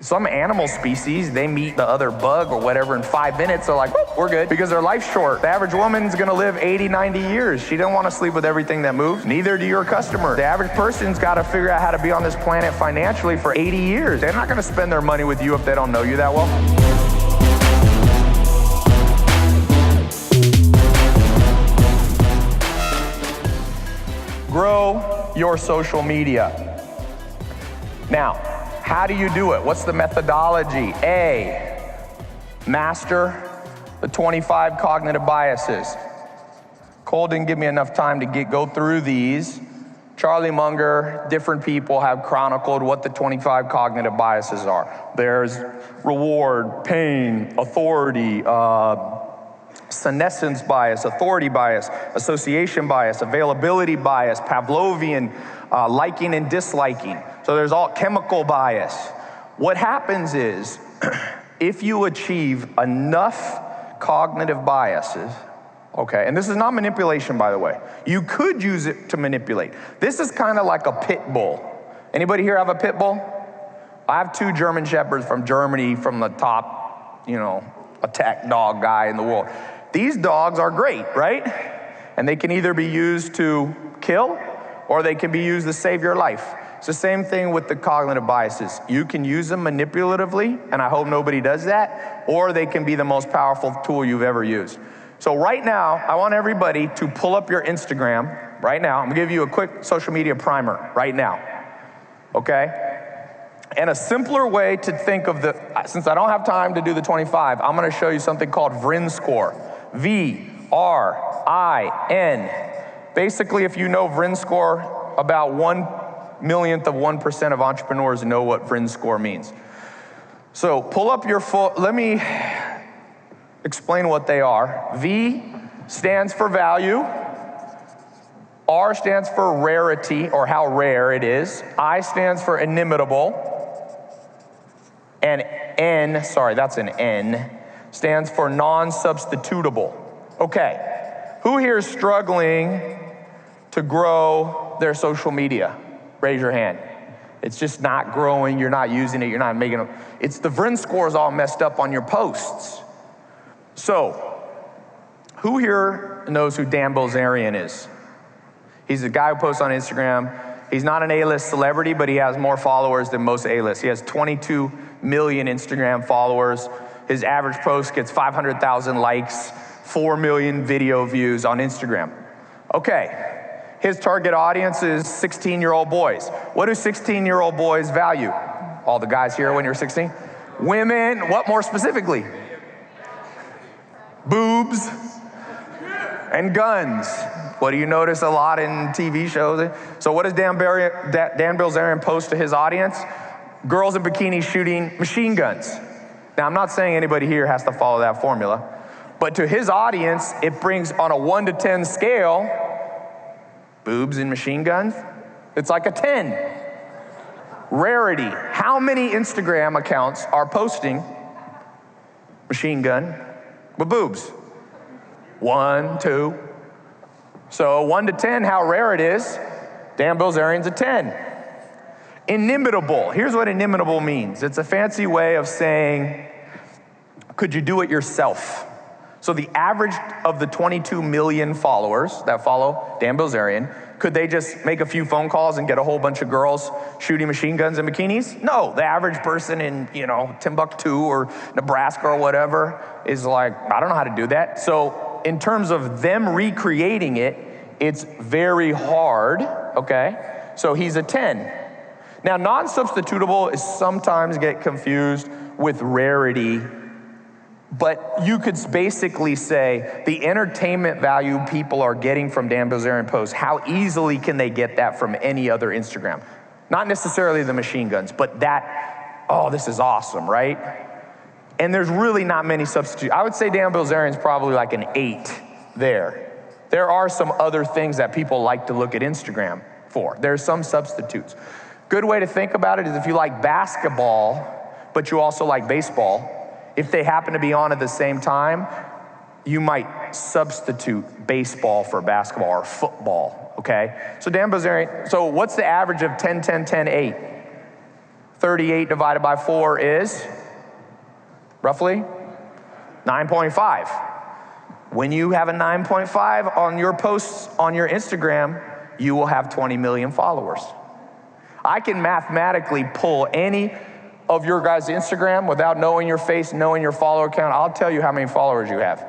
Some animal species, they meet the other bug or whatever in 5 minutes, they're like, we're good, because their life's short. The average woman's gonna live 80, 90 years. She don't wanna sleep with everything that moves, neither do your customer. The average person's gotta figure out how to be on this planet financially for 80 years. They're not gonna spend their money with you if they don't know you that well. Grow your social media. Now, how do you do it? What's the methodology? A, master the 25 cognitive biases. Cole didn't give me enough time to go through these. Charlie Munger, different people have chronicled what the 25 cognitive biases are. There's reward, pain, authority, senescence bias, authority bias, association bias, availability bias, Pavlovian, liking and disliking. So there's all chemical bias. What happens is, if you achieve enough cognitive biases, okay, and this is not manipulation, by the way. You could use it to manipulate. This is kind of like a pit bull. Anybody here have a pit bull? I have 2 German Shepherds from Germany, from the top, attack dog guy in the world. These dogs are great, right? And they can either be used to kill or they can be used to save your life. It's the same thing with the cognitive biases. You can use them manipulatively, and I hope nobody does that, or they can be the most powerful tool you've ever used. So right now, I want everybody to pull up your Instagram right now. I'm gonna give you a quick social media primer right now, okay? And a simpler way to think of since I don't have time to do the 25, I'm gonna show you something called VRIN score. V-R-I-N. Basically, if you know VRIN score, about 1/1,000,000% of entrepreneurs know what VRIN score means. So pull up your let me explain what they are. V stands for value. R stands for rarity, or how rare it is. I stands for inimitable. And N, sorry, that's an N, stands for non-substitutable. Okay, who here is struggling to grow their social media? Raise your hand. It's just not growing, you're not using it, you're not making it. It's the VRIN score is all messed up on your posts. So, who here knows who Dan Bilzerian is? He's a guy who posts on Instagram. He's not an A-list celebrity, but he has more followers than most A-list. He has 22 million Instagram followers. His average post gets 500,000 likes, 4 million video views on Instagram. Okay, his target audience is 16-year-old boys. What do 16-year-old boys value? All the guys here when you're 16? Women, what more specifically? Boobs and guns. What do you notice a lot in TV shows? So what does Dan Bilzerian post to his audience? Girls in bikinis shooting machine guns. Now, I'm not saying anybody here has to follow that formula, but to his audience, it brings on a 1 to 10 scale, boobs and machine guns, it's like a 10. Rarity, how many Instagram accounts are posting machine gun with boobs? 1, 2. So 1 to 10, how rare it is. Dan Bilzerian's a 10. Inimitable, here's what inimitable means. It's a fancy way of saying, could you do it yourself? So the average of the 22 million followers that follow Dan Bilzerian, could they just make a few phone calls and get a whole bunch of girls shooting machine guns in bikinis? No, the average person in, Timbuktu or Nebraska or whatever is like, I don't know how to do that. So in terms of them recreating it, it's very hard, okay? So he's a 10. Now, non-substitutable is sometimes get confused with rarity, but you could basically say the entertainment value people are getting from Dan Bilzerian posts, how easily can they get that from any other Instagram? Not necessarily the machine guns, but that, oh, this is awesome, right? And there's really not many substitutes. I would say Dan Bilzerian's probably like an 8 there. There are some other things that people like to look at Instagram for. There's some substitutes. Good way to think about it is if you like basketball, but you also like baseball, if they happen to be on at the same time, you might substitute baseball for basketball or football, okay? So Dan Bilzerian, so what's the average of 10, 10, 10, 8? 38 divided by 4 is roughly 9.5. When you have a 9.5 on your posts on your Instagram, you will have 20 million followers. I can mathematically pull any of your guys' Instagram without knowing your face, knowing your follower count. I'll tell you how many followers you have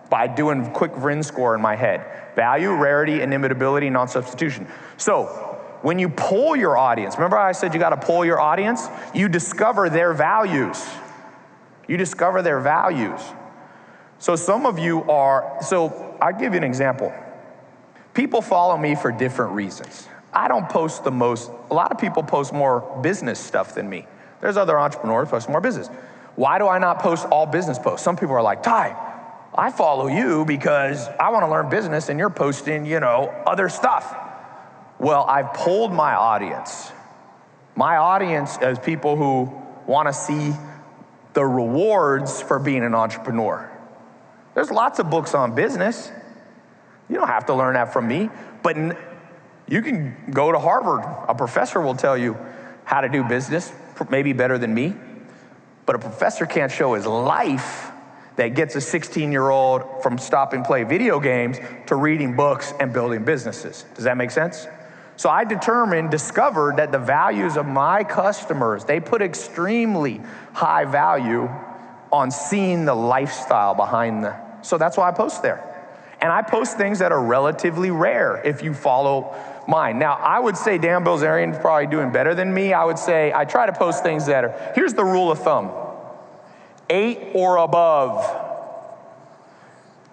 by doing quick VRIN score in my head. Value, rarity, inimitability, non-substitution. So when you poll your audience, remember I said you got to poll your audience? You discover their values. You discover their values. So some of you are, so I'll give you an example. People follow me for different reasons. I don't post the most, a lot of people post more business stuff than me. There's other entrepreneurs who post more business. Why do I not post all business posts? Some people are like, Ty, I follow you because I want to learn business and you're posting, you know, other stuff. Well, I've polled my audience. My audience is people who want to see the rewards for being an entrepreneur. There's lots of books on business. You don't have to learn that from me, but you can go to Harvard. A professor will tell you how to do business, maybe better than me, but a professor can't show his life that gets a 16-year-old from stop and play video games to reading books and building businesses. Does that make sense? So I discovered that the values of my customers, they put extremely high value on seeing the lifestyle behind them. So that's why I post there. And I post things that are relatively rare if you follow mine. Now, I would say Dan Bilzerian's probably doing better than me. I would say I try to post things that are, here's the rule of thumb. 8 or above.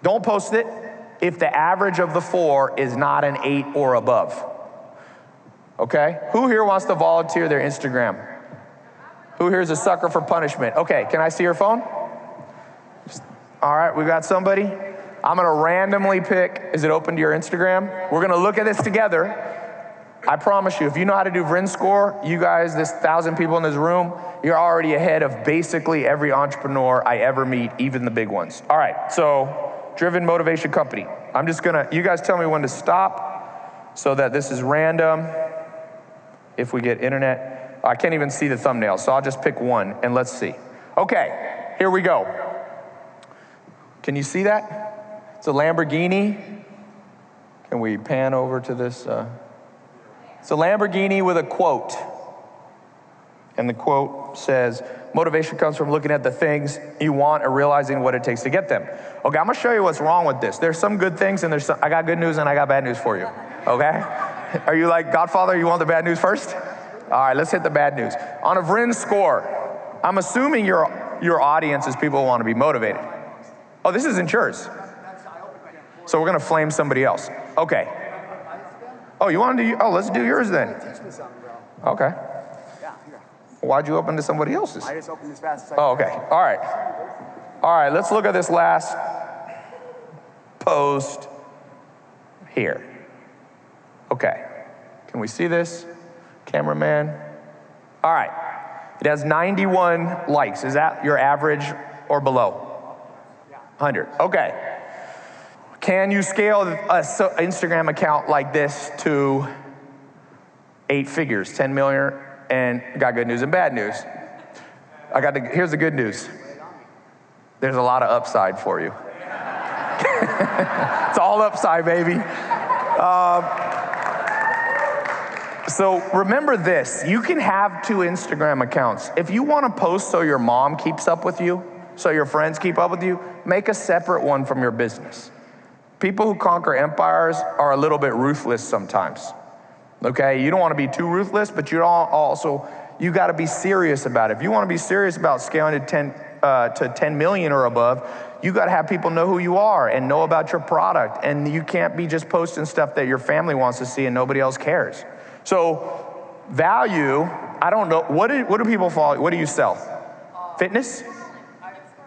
Don't post it if the average of the 4 is not an 8 or above. Okay? Who here wants to volunteer their Instagram? Who here is a sucker for punishment? Okay, can I see your phone? All right, we got somebody. I'm gonna randomly pick, is it open to your Instagram? We're gonna look at this together. I promise you, if you know how to do VRIN score, you guys, this 1,000 people in this room, you're already ahead of basically every entrepreneur I ever meet, even the big ones. All right, so Driven Motivation Company. I'm just gonna, you guys tell me when to stop so that this is random. If we get internet, I can't even see the thumbnail, so I'll just pick one and let's see. Okay, here we go. Can you see that? It's a Lamborghini. Can we pan over to this? It's a Lamborghini with a quote. And the quote says, motivation comes from looking at the things you want and realizing what it takes to get them. Okay, I'm gonna show you what's wrong with this. There's some good things and I got good news and I got bad news for you, okay? Are you like, Godfather, you want the bad news first? All right, let's hit the bad news. On a VRIN score, I'm assuming your audience is people who want to be motivated. Oh, this isn't yours. So we're gonna flame somebody else. Okay. Oh, you want to do, oh, let's do yours then. Okay. Why'd you open to somebody else's? I just opened as fast as I could. Oh, okay, all right. All right, let's look at this last post here. Okay, can we see this? Cameraman. All right, it has 91 likes. Is that your average or below? 100, okay. Can you scale an Instagram account like this to 8 figures, 10 million? And got good news and bad news. Here's the good news. There's a lot of upside for you. It's all upside, baby. So remember this, you can have 2 Instagram accounts. If you want to post so your mom keeps up with you, so your friends keep up with you, make a separate one from your business. People who conquer empires are a little bit ruthless sometimes. Okay, you don't want to be too ruthless, but you got to be serious about it. If you want to be serious about scaling to 10 million or above, you got to have people know who you are and know about your product. And you can't be just posting stuff that your family wants to see and nobody else cares. So value, I don't know, what do people follow? What do you sell? Fitness?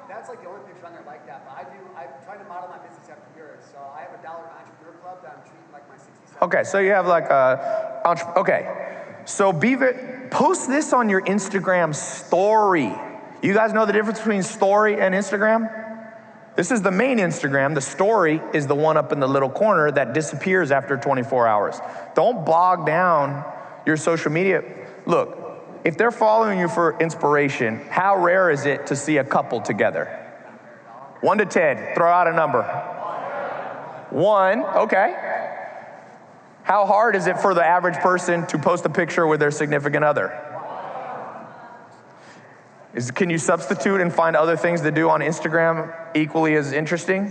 That's like the only picture on there like that, but I try to model my business after yours. So I have a dollar entrepreneur club that I'm treating like my 67. Okay, so you have like okay. So post this on your Instagram story. You guys know the difference between story and Instagram? This is the main Instagram. The story is the one up in the little corner that disappears after 24 hours. Don't bog down your social media. Look, If they're following you for inspiration, how rare is it to see a couple together? 1 to 10, throw out a number. 1, okay. How hard is it for the average person to post a picture with their significant other? Can you substitute and find other things to do on Instagram equally as interesting?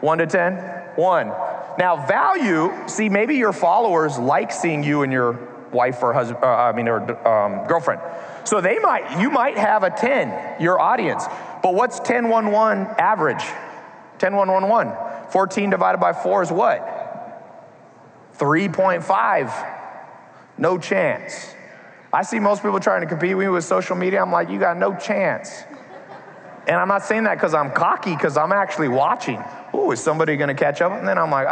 1 to 10? 1. Now value, see, maybe your followers like seeing you and your wife or husband, or girlfriend. So you might have a 10, your audience. But what's 10, 1, 1 average? 10, 1, 1, 1. 14 divided by 4 is what? 3.5. No chance. I see most people trying to compete with me with social media. I'm like, you got no chance. And I'm not saying that because I'm cocky, because I'm actually watching. Ooh, is somebody going to catch up? And then I'm like,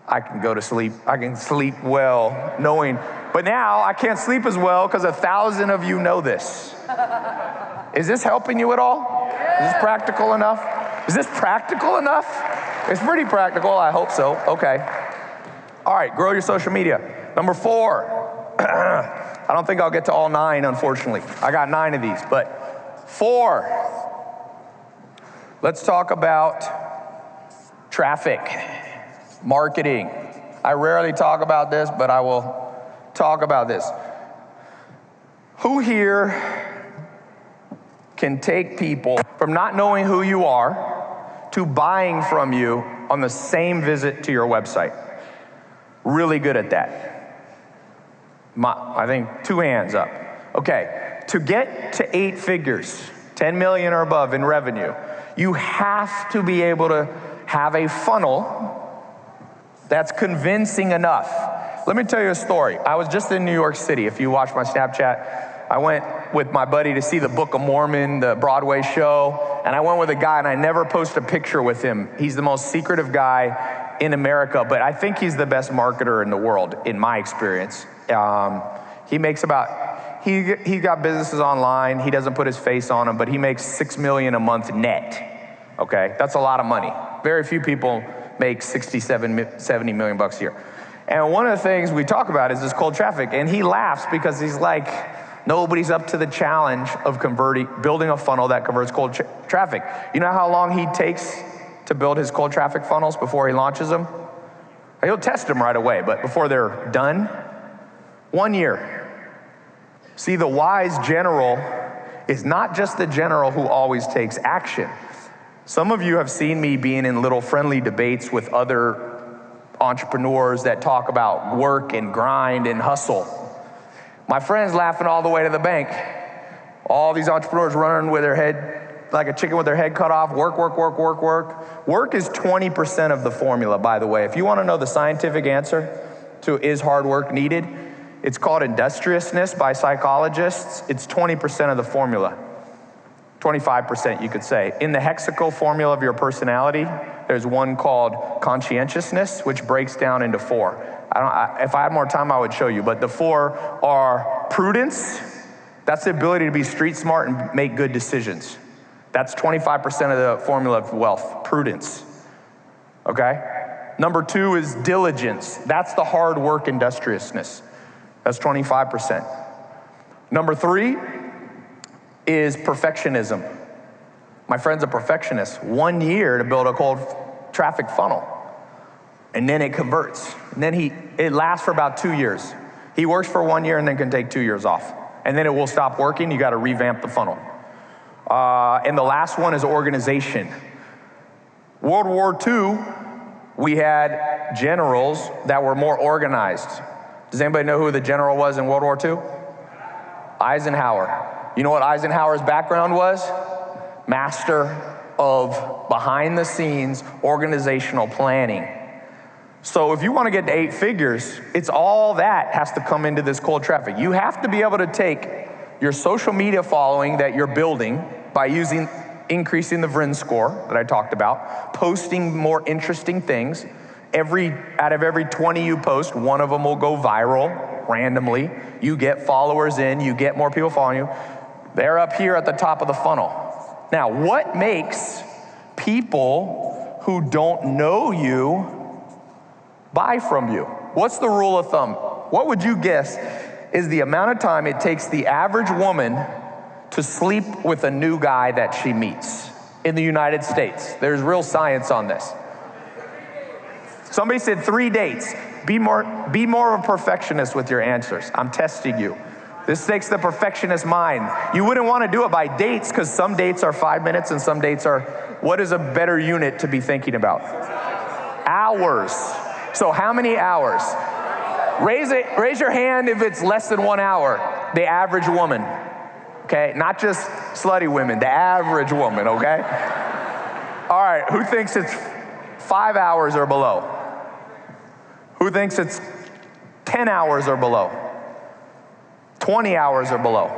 I can go to sleep. I can sleep well knowing. But now I can't sleep as well because 1,000 of you know this. Is this helping you at all? Is this practical enough? Is this practical enough? It's pretty practical. I hope so. Okay. All right, grow your social media. Number 4. I don't think I'll get to all 9, unfortunately. I got 9 of these, but 4. Let's talk about traffic, marketing. I rarely talk about this, but I will talk about this. Who here can take people from not knowing who you are to buying from you on the same visit to your website? Really good at that. I think 2 hands up. Okay, to get to 8 figures, 10 million or above in revenue, you have to be able to have a funnel that's convincing enough. Let me tell you a story. I was just in New York City. If you watch my Snapchat, I went with my buddy to see the Book of Mormon, the Broadway show, and I went with a guy, and I never post a picture with him. He's the most secretive guy in America, but I think he's the best marketer in the world, in my experience. He makes about, he got businesses online, he doesn't put his face on them, but he makes $6 million a month net, okay? That's a lot of money. Very few people make 70 million bucks a year. And one of the things we talk about is this cold traffic, and he laughs because he's like, nobody's up to the challenge of building a funnel that converts cold traffic. You know how long he takes to build his cold traffic funnels before he launches them? He'll test them right away, but before they're done, 1 year. See, the wise general is not just the general who always takes action. Some of you have seen me being in little friendly debates with other entrepreneurs that talk about work and grind and hustle. My friend's laughing all the way to the bank. All these entrepreneurs running with their head, like a chicken with their head cut off, work, work, work, work, work. Work is 20% of the formula, by the way. If you want to know the scientific answer to is hard work needed, it's called industriousness by psychologists. It's 20% of the formula. 25%, you could say. In the hexacle formula of your personality, there's one called conscientiousness, which breaks down into 4. If I had more time, I would show you, but the 4 are prudence. That's the ability to be street smart and make good decisions. That's 25% of the formula of wealth, prudence, okay? Number 2 is diligence. That's the hard work industriousness. That's 25%. Number 3 is perfectionism. My friend's a perfectionist. 1 year to build a cold traffic funnel. And then it converts. And then it lasts for about 2 years. He works for 1 year and then can take 2 years off. And then it will stop working. You got to revamp the funnel. And the last one is organization. World War II, we had generals that were more organized. Does anybody know who the general was in World War II? Eisenhower. You know what Eisenhower's background was? Master of behind the scenes organizational planning. So if you want to get to 8 figures, it's all that has to come into this cold traffic. You have to be able to take your social media following that you're building by increasing the VRIN score that I talked about, posting more interesting things. Out of every 20 you post, 1 of them will go viral randomly. You get followers in, you get more people following you. They're up here at the top of the funnel. Now, what makes people who don't know you buy from you? What's the rule of thumb? What would you guess is the amount of time it takes the average woman to sleep with a new guy that she meets in the United States. There's real science on this. Somebody said 3 dates. Be more of a perfectionist with your answers. I'm testing you. This takes the perfectionist mind. You wouldn't want to do it by dates, because some dates are 5 minutes and some dates are, what is a better unit to be thinking about? Hours. So how many hours? Raise your hand if it's less than 1 hour. The average woman. Okay, not just slutty women, the average woman, okay? All right, who thinks it's 5 hours or below? Who thinks it's 10 hours or below? 20 hours or below?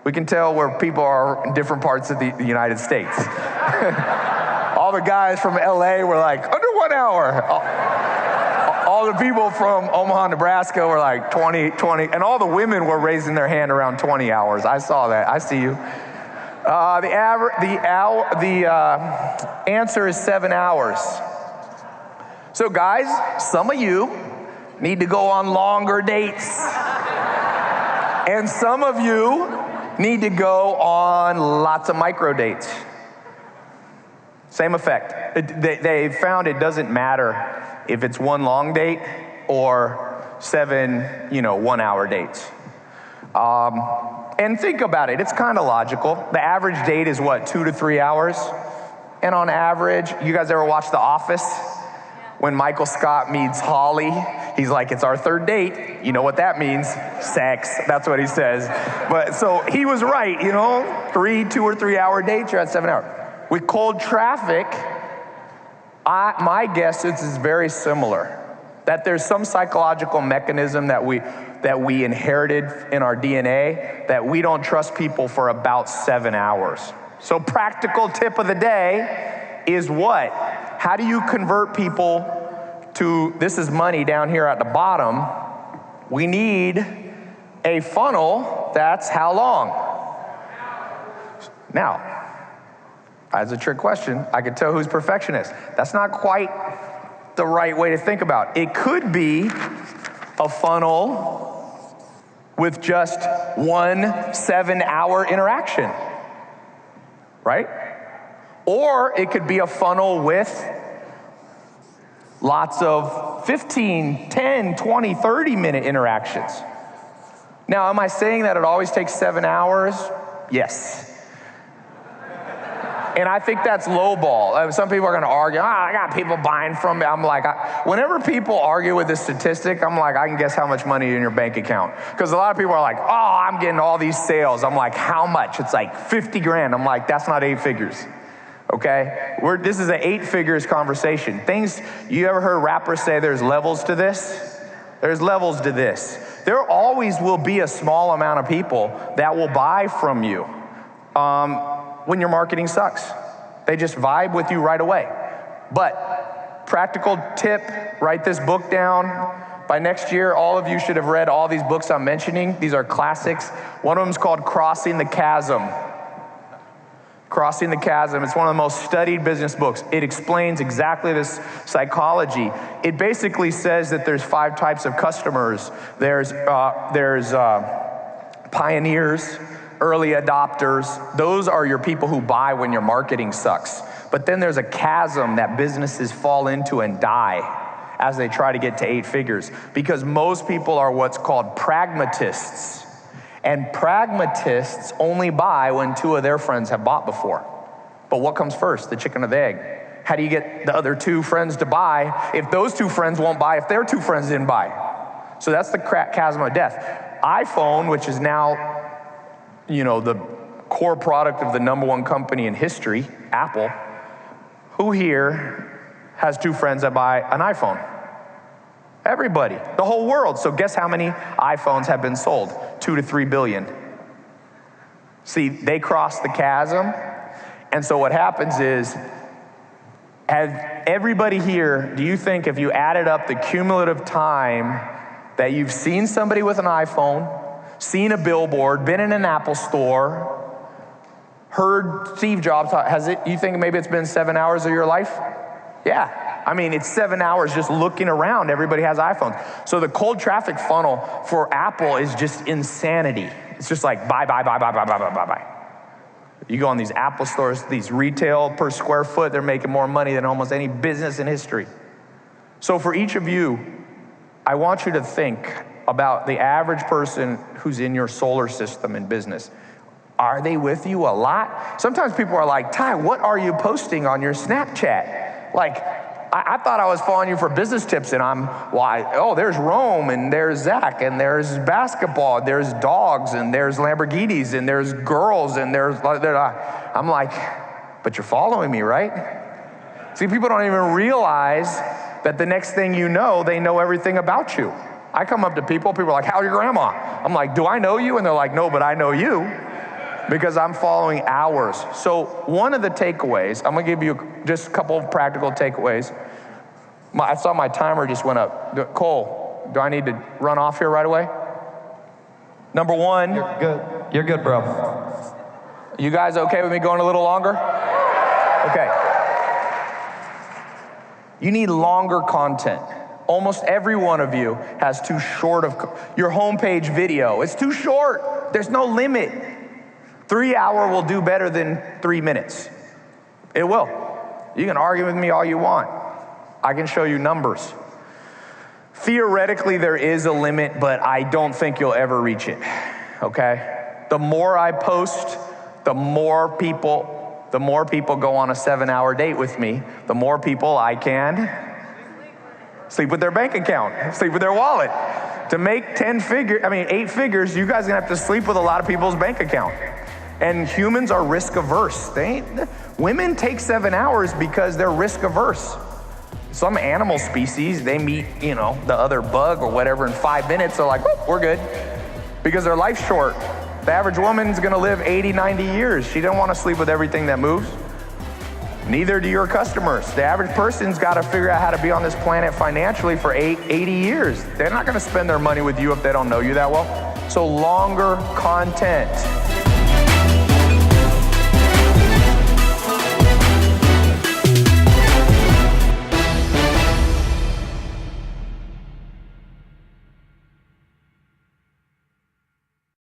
We can tell where people are in different parts of the United States. All the guys from LA were like, under 1 hour. All the people from Omaha, Nebraska were like 20, and all the women were raising their hand around 20 hours. I saw that. I see you. The answer is 7 hours. So guys, some of you need to go on longer dates. And some of you need to go on lots of micro dates. Same effect. They found it doesn't matter if it's one long date or 7, 1 hour dates. And think about it, it's kind of logical. The average date is what, 2 to 3 hours? And on average, you guys ever watch The Office? When Michael Scott meets Holly, he's like, it's our 3rd date. You know what that means? Sex, that's what he says. But so he was right, 2 or 3 hour dates, you're at 7 hours. With cold traffic, my guess is it's very similar. That there's some psychological mechanism that we inherited in our DNA that we don't trust people for about 7 hours. So practical tip of the day is what? How do you convert people to, this is money down here at the bottom. We need a funnel that's how long? Now, that's a trick question. I could tell who's perfectionist. That's not quite the right way to think about it. It could be a funnel with just 1 7-hour interaction, right? Or it could be a funnel with lots of 15, 10, 20, 30-minute interactions. Now, am I saying that it always takes 7 hours? Yes. And I think that's lowball. Some people are going to argue, I got people buying from me. I'm like, whenever people argue with this statistic, I'm like, I can guess how much money is in your bank account. Because a lot of people are like, I'm getting all these sales. I'm like, how much? It's like 50 grand. I'm like, that's not 8 figures. Okay? This is an 8 figures conversation. You ever heard rappers say there's levels to this? There's levels to this. There always will be a small amount of people that will buy from you. When your marketing sucks. They just vibe with you right away. But practical tip, write this book down. By next year, all of you should have read all these books I'm mentioning. These are classics. One of them is called Crossing the Chasm. Crossing the Chasm. It's one of the most studied business books. It explains exactly this psychology. It basically says that there's 5 types of customers. There's pioneers, early adopters. Those are your people who buy when your marketing sucks. But then there's a chasm that businesses fall into and die as they try to get to 8 figures. Because most people are what's called pragmatists. And pragmatists only buy when 2 of their friends have bought before. But what comes first, the chicken or the egg? How do you get the other 2 friends to buy if those 2 friends won't buy if their 2 friends didn't buy? So that's the chasm of death. iPhone, which is now the core product of the #1 company in history, Apple. Who here has 2 friends that buy an iPhone? Everybody, the whole world. So guess how many iPhones have been sold? 2 to 3 billion. See, they cross the chasm. And so what happens is, everybody here, do you think if you added up the cumulative time that you've seen somebody with an iPhone, seen a billboard, been in an Apple store, heard Steve Jobs, you think maybe it's been 7 hours of your life? Yeah. I mean, it's 7 hours just looking around. Everybody has iPhones. So the cold traffic funnel for Apple is just insanity. It's just like buy, buy, buy, buy, buy, buy, buy, buy, buy. You go in these Apple stores, these retail per square foot, they're making more money than almost any business in history. So for each of you, I want you to think about the average person who's in your solar system in business. Are they with you a lot? Sometimes people are like, Ty, what are you posting on your Snapchat? Like, I thought I was following you for business tips, and there's Rome, and there's Zach, and there's basketball, and there's dogs, and there's Lamborghinis, and there's girls, and I'm like, but you're following me, right? See, people don't even realize that the next thing you know, they know everything about you. I come up to people are like, how's your grandma? I'm like, do I know you? And they're like, no, but I know you, because I'm following hours. So one of the takeaways, I'm gonna give you just a couple of practical takeaways. I saw my timer just went up. Cole, do I need to run off here right away? Number one. You're good. You're good, bro. You guys okay with me going a little longer? Okay. You need longer content. Almost every one of you has too short of your homepage video. It's too short. There's no limit. 3 hours will do better than 3 minutes. It will. You can argue with me all you want. I can show you numbers. Theoretically, there is a limit, but I don't think you'll ever reach it, okay? The more I post, the more people go on a 7-hour date with me, the more people I can sleep with their bank account, sleep with their wallet. To make 8 figures, you guys are gonna have to sleep with a lot of people's bank account. And humans are risk averse. Women take 7 hours because they're risk averse. Some animal species, they meet, the other bug or whatever in 5 minutes, they're like, we're good. Because their life's short. The average woman's gonna live 80, 90 years. She doesn't wanna sleep with everything that moves. Neither do your customers. The average person's gotta figure out how to be on this planet financially for 80 years. They're not gonna spend their money with you if they don't know you that well. So longer content.